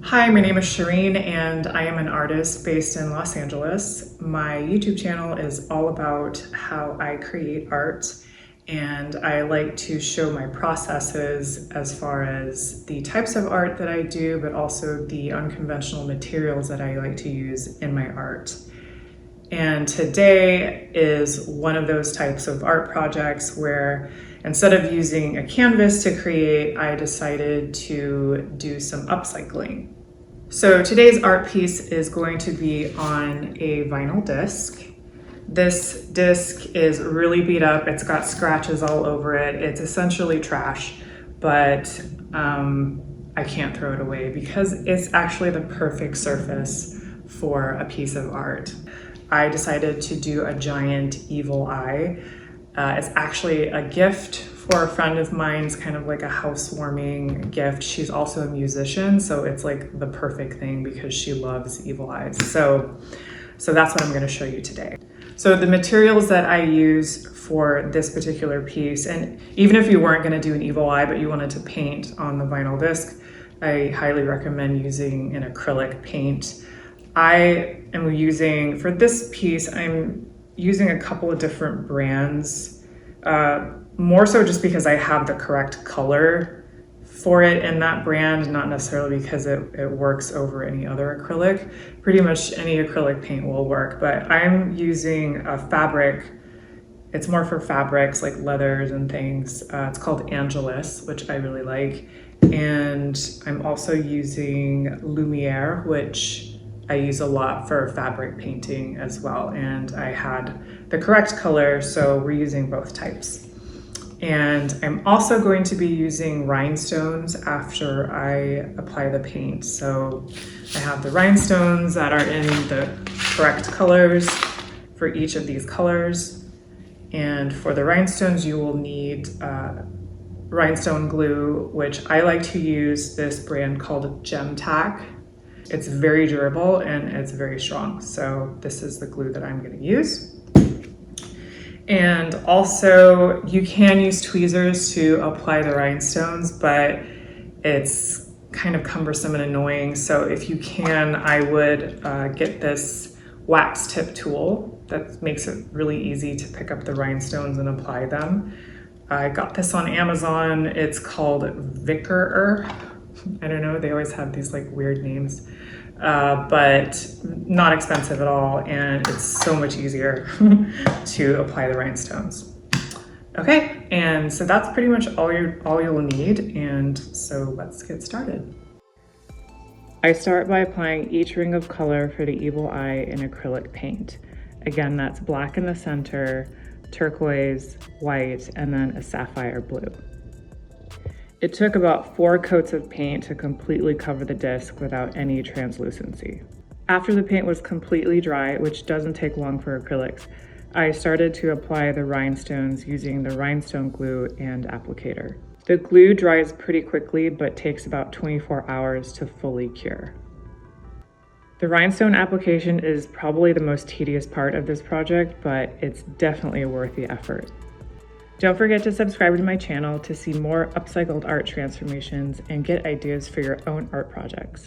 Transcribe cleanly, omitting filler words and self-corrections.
Hi, my name is Shireen and I am an artist based in Los Angeles. My YouTube channel is all about how I create art, and I like to show my processes as far as the types of art that I do, but also the unconventional materials that I like to use in my art. And today is one of those types of art projects where instead of using a canvas to create, I decided to do some upcycling. So today's art piece is going to be on a vinyl disc. This disc is really beat up. It's got scratches all over it. It's essentially trash, but I can't throw it away because it's actually the perfect surface for a piece of art. I decided to do a giant evil eye. It's actually a gift for a friend of mine's, kind of like a housewarming gift. She's also a musician, so it's like the perfect thing because she loves evil eyes. So that's what I'm going to show you today. So the materials that I use for this particular piece, and even if you weren't going to do an evil eye but you wanted to paint on the vinyl disc, I highly recommend using an acrylic paint. I am using, for this piece, I'm using a couple of different brands, more so just because I have the correct color for it in that brand, not necessarily because it works over any other acrylic. Pretty much any acrylic paint will work, but I'm using a fabric. It's more for fabrics like leathers and things. It's called Angelus, which I really like. And I'm also using Lumiere, which I use a lot for fabric painting as well. And I had the correct color, so we're using both types. And I'm also going to be using rhinestones after I apply the paint. So I have the rhinestones that are in the correct colors for each of these colors. And for the rhinestones, you will need rhinestone glue, which I like to use this brand called Gem-Tac. It's very durable and it's very strong. So this is the glue that I'm going to use. And also you can use tweezers to apply the rhinestones, but it's kind of cumbersome and annoying. So if you can, I would get this wax tip tool that makes it really easy to pick up the rhinestones and apply them. I got this on Amazon. It's called Vickerer. I don't know, they always have these like weird names, but not expensive at all, and it's so much easier to apply the rhinestones. Okay, and so that's pretty much all you'll need, and so let's get started. I start by applying each ring of color for the evil eye in acrylic paint. Again, that's black in the center, turquoise, white, and then a sapphire blue. It took about 4 coats of paint to completely cover the disc without any translucency. After the paint was completely dry, which doesn't take long for acrylics, I started to apply the rhinestones using the rhinestone glue and applicator. The glue dries pretty quickly, but takes about 24 hours to fully cure. The rhinestone application is probably the most tedious part of this project, but it's definitely worth the effort. Don't forget to subscribe to my channel to see more upcycled art transformations and get ideas for your own art projects.